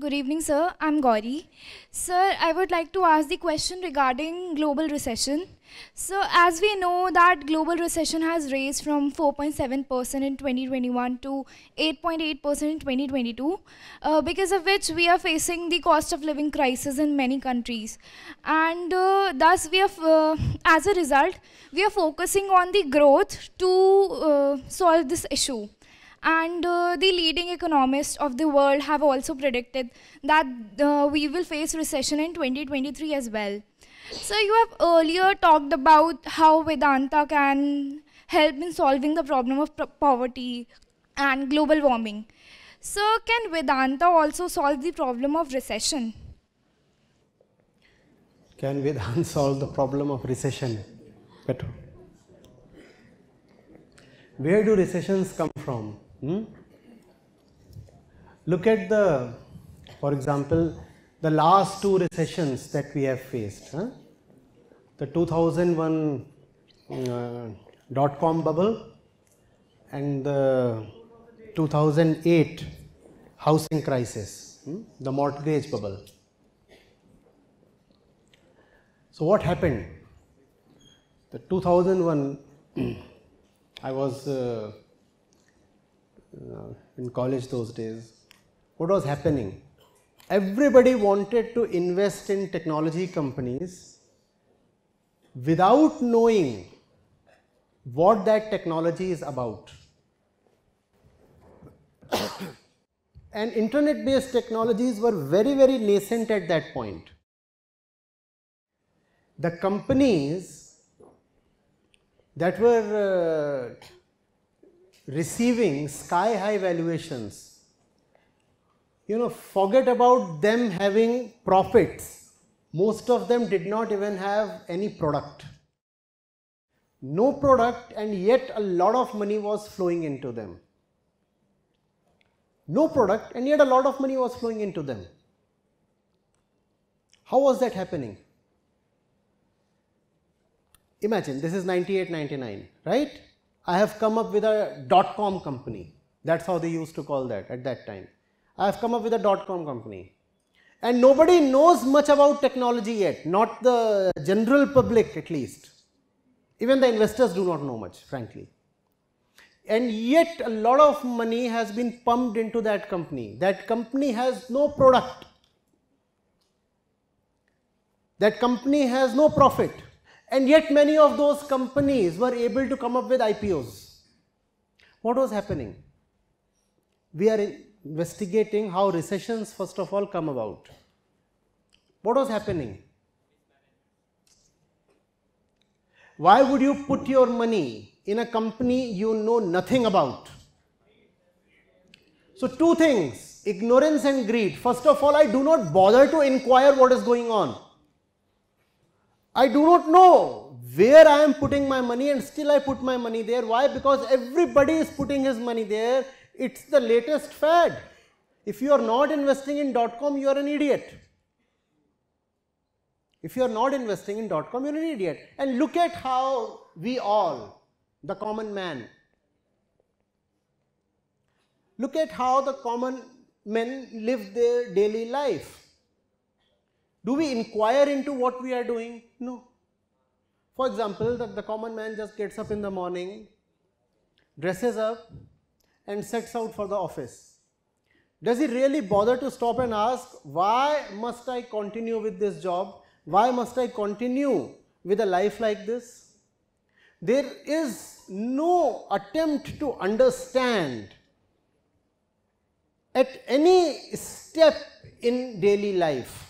Good evening, sir. I'm Gauri. Sir, I would like to ask the question regarding global recession. So, as we know that global recession has raised from 4.7% in 2021 to 8.8% in 2022, because of which we are facing the cost of living crisis in many countries. And thus, as a result, we are focusing on the growth to solve this issue. And the leading economists of the world have also predicted that we will face recession in 2023 as well. So you have earlier talked about how Vedanta can help in solving the problem of poverty and global warming. So can Vedanta also solve the problem of recession? Can Vedanta solve the problem of recession? Better. Where do recessions come from? Look at for example, the last two recessions that we have faced. The 2001 dot-com bubble and the 2008 housing crisis, the mortgage bubble. So what happened? The 2001, I was in college those days. What was happening? Everybody wanted to invest in technology companies without knowing what that technology is about. And internet based technologies were very, very nascent at that point. The companies that were receiving sky high valuations, forget about them having profits. Most of them did not even have any product. No product, and yet a lot of money was flowing into them. No product, and yet a lot of money was flowing into them. How was that happening? Imagine, this is 98, 99, right? I have come up with a dot-com company. That's how they used to call that at that time. I have come up with a dot-com company. And nobody knows much about technology yet, not the general public at least. Even the investors do not know much, frankly. And yet a lot of money has been pumped into that company. That company has no product. That company has no profit. And yet many of those companies were able to come up with IPOs. What was happening? We are investigating how recessions first of all come about. What was happening? Why would you put your money in a company you know nothing about? So two things, ignorance and greed. First of all, I do not bother to inquire what is going on. I do not know where I am putting my money, and still I put my money there. Why? Because everybody is putting his money there. It's the latest fad. If you are not investing in .com, you are an idiot. If you are not investing in .com, you are an idiot. And look at how we all, the common man, look at how the common men live their daily life. Do we inquire into what we are doing? No. For example, the common man just gets up in the morning, dresses up and sets out for the office. Does he really bother to stop and ask, why must I continue with this job? Why must I continue with a life like this? There is no attempt to understand at any step in daily life.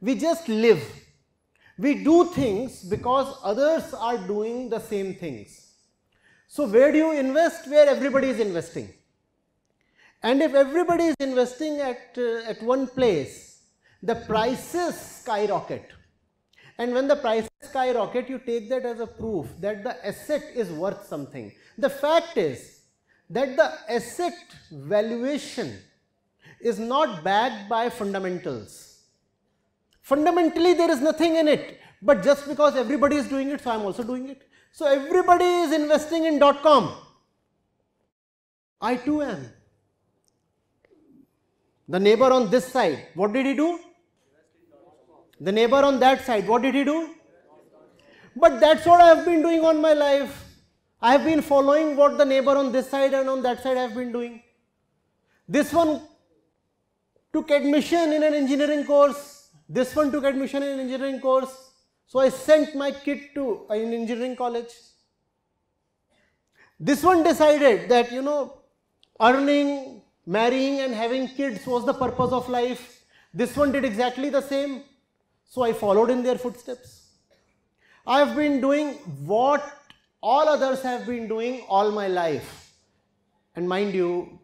We just live. We do things because others are doing the same things. So where do you invest? Where everybody is investing. And if everybody is investing at one place, the prices skyrocket. And when the prices skyrocket, you take that as a proof that the asset is worth something. The fact is that the asset valuation is not backed by fundamentals. Fundamentally, there is nothing in it, but just because everybody is doing it, so I am also doing it. So everybody is investing in .com. I too am. The neighbor on this side, what did he do? The neighbor on that side, what did he do? But that's what I have been doing all my life. I have been following what the neighbor on this side and on that side have been doing. This one took admission in an engineering course. This one took admission in an engineering course. So I sent my kid to an engineering college. This one decided that, earning, marrying and having kids was the purpose of life. This one did exactly the same. So I followed in their footsteps. I have been doing what all others have been doing all my life. And mind you,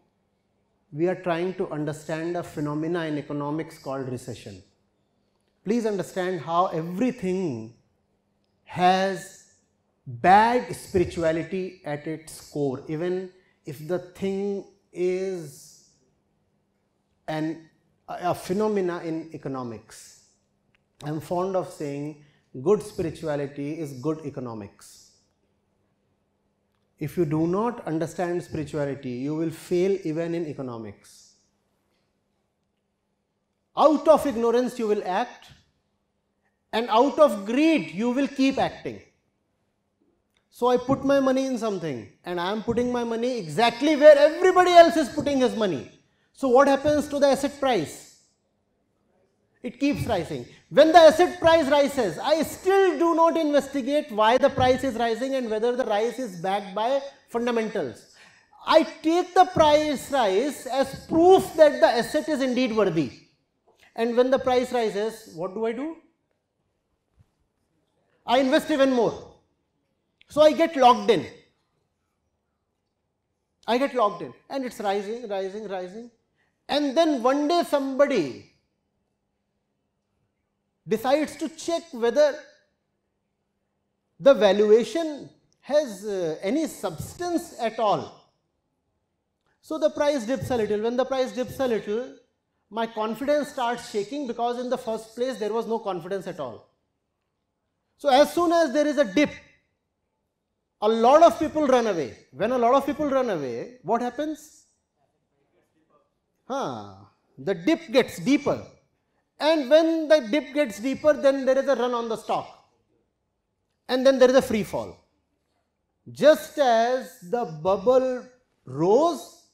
we are trying to understand a phenomena in economics called recession. Please understand how everything has bad spirituality at its core, even if the thing is a phenomena in economics. I am fond of saying good spirituality is good economics. If you do not understand spirituality, you will fail even in economics. Out of ignorance you will act, and out of greed you will keep acting. So I put my money in something, and I am putting my money exactly where everybody else is putting his money. So what happens to the asset price? It keeps rising. When the asset price rises, I still do not investigate why the price is rising and whether the rise is backed by fundamentals. I take the price rise as proof that the asset is indeed worthy. And when the price rises, what do? I invest even more. So I get locked in. And it's rising. And then one day somebody decides to check whether the valuation has any substance at all. So the price dips a little. When the price dips a little, my confidence starts shaking, because in the first place there was no confidence at all. So as soon as there is a dip, a lot of people run away. When a lot of people run away, what happens? The dip gets deeper. And when the dip gets deeper, then there is a run on the stock. And then there is a free fall. Just as the bubble rose,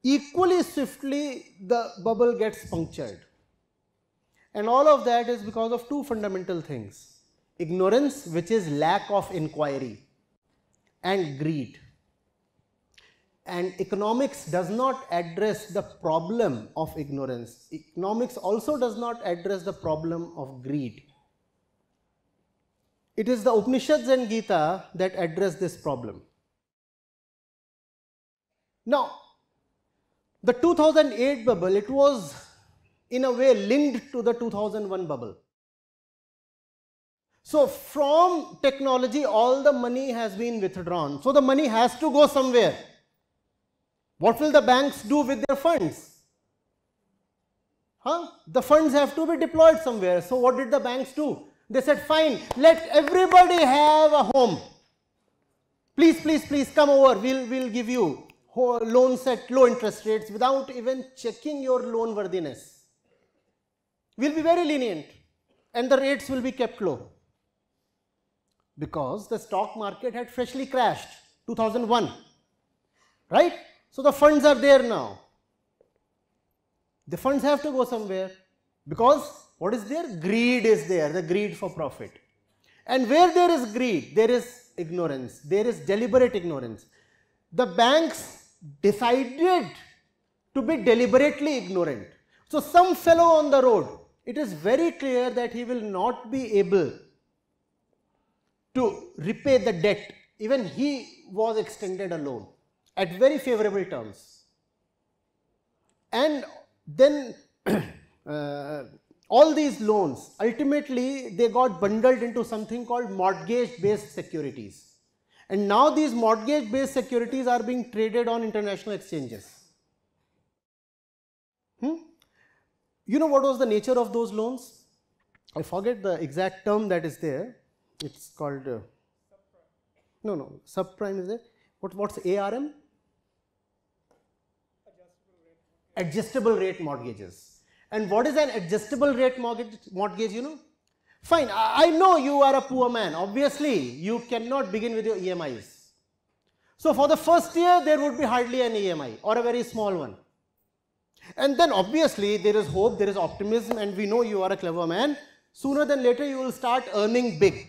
equally swiftly the bubble gets punctured. And all of that is because of two fundamental things. Ignorance, which is lack of inquiry, and greed. And economics does not address the problem of ignorance. Economics also does not address the problem of greed. It is the Upanishads and Gita that address this problem. Now, the 2008 bubble, it was in a way linked to the 2001 bubble. So from technology, all the money has been withdrawn. So the money has to go somewhere. What will the banks do with their funds? The funds have to be deployed somewhere. So what did the banks do? They said, fine, let everybody have a home. Please come over. We'll give you loans at low interest rates without even checking your loan worthiness. We'll be very lenient, and the rates will be kept low. Because the stock market had freshly crashed, 2001, right? So the funds are there now. The funds have to go somewhere, because what is there? Greed is there, the greed for profit. And where there is greed, there is ignorance, there is deliberate ignorance. The banks decided to be deliberately ignorant. So some fellow on the road, it is very clear that he will not be able to repay the debt. Even he was extended a loan at very favorable terms. And then all these loans, ultimately they got bundled into something called mortgage-based securities. And now these mortgage-based securities are being traded on international exchanges. You know what was the nature of those loans? I forget the exact term that is there. It's called, subprime is there. What's ARM? adjustable rate mortgages. And what is an adjustable rate mortgage, you know? Fine, I know you are a poor man. Obviously, you cannot begin with your EMIs. So for the first year, there would be hardly an EMI or a very small one. And then obviously, there is hope, there is optimism, and we know you are a clever man. Sooner than later, you will start earning big.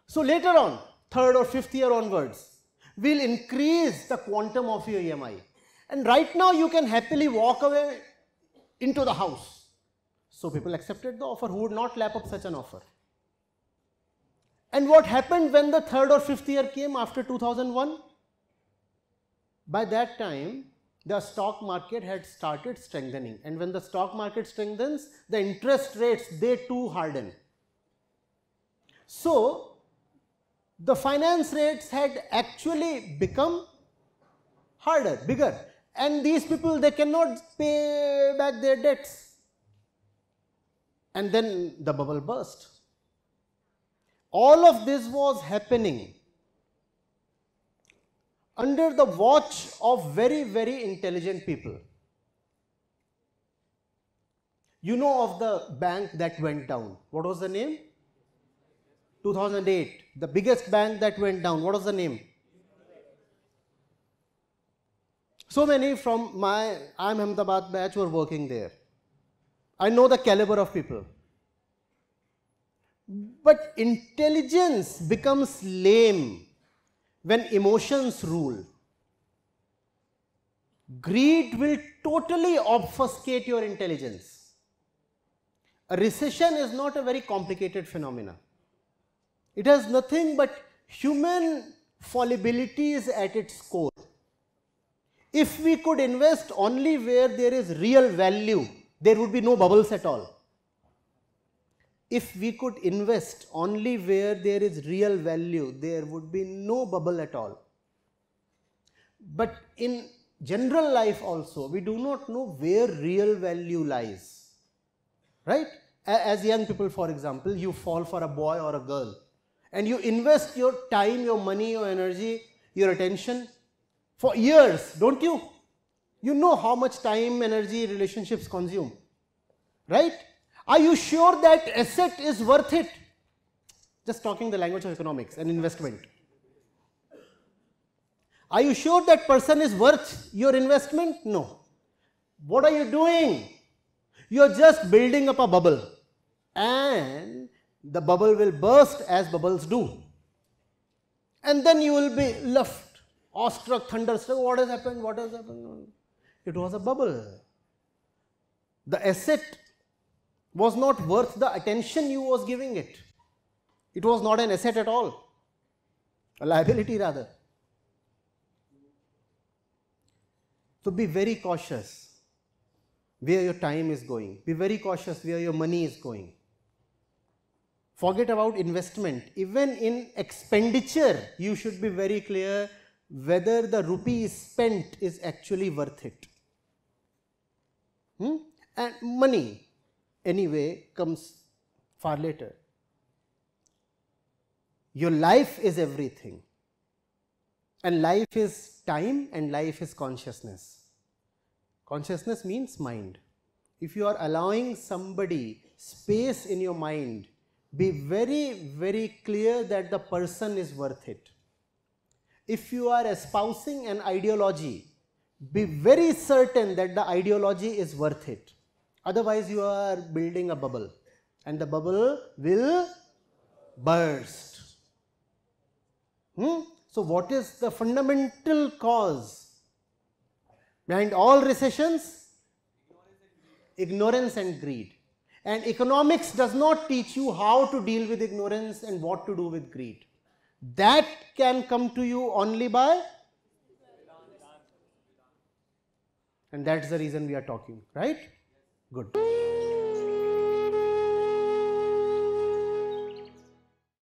So later on, third or fifth year onwards, we'll increase the quantum of your EMI. And right now, you can happily walk away into the house. So people accepted the offer. Who would not lap up such an offer? And what happened when the third or fifth year came after 2001? By that time, the stock market had started strengthening. And when the stock market strengthens, the interest rates, they too harden. So, the finance rates had actually become harder, bigger. And these people, they cannot pay back their debts. And then the bubble burst. All of this was happening under the watch of very, very intelligent people. You know of the bank that went down. What was the name? 2008. The biggest bank that went down. What was the name? So many from my Ahmedabad batch were working there. I know the caliber of people. But intelligence becomes lame when emotions rule. Greed will totally obfuscate your intelligence. A recession is not a very complicated phenomenon. It has nothing but human fallibilities at its core. If we could invest only where there is real value, there would be no bubbles at all. If we could invest only where there is real value, there would be no bubble at all. But in general life also, we do not know where real value lies. Right? As young people, for example, you fall for a boy or a girl and you invest your time, your money, your energy, your attention for years, don't you? You know how much time, energy, relationships consume. Right? Are you sure that asset is worth it? Just talking the language of economics and investment. Are you sure that person is worth your investment? No. What are you doing? You are just building up a bubble. And the bubble will burst as bubbles do. And then you will be left, awestruck, thunderstruck. What has happened? What has happened? It was a bubble. The asset was not worth the attention you was giving it. It was not an asset at all. A liability rather. So be very cautious where your time is going. Be very cautious where your money is going. Forget about investment. Even in expenditure, you should be very clear whether the rupee spent is actually worth it. And money, anyway, comes far later. Your life is everything. And life is time and life is consciousness. Consciousness means mind. If you are allowing somebody space in your mind, be very, very clear that the person is worth it. If you are espousing an ideology, be very certain that the ideology is worth it. Otherwise, you are building a bubble and the bubble will burst. So, what is the fundamental cause behind all recessions? Ignorance and greed. And economics does not teach you how to deal with ignorance and what to do with greed. That can come to you only by, and that's the reason we are talking, right? Good.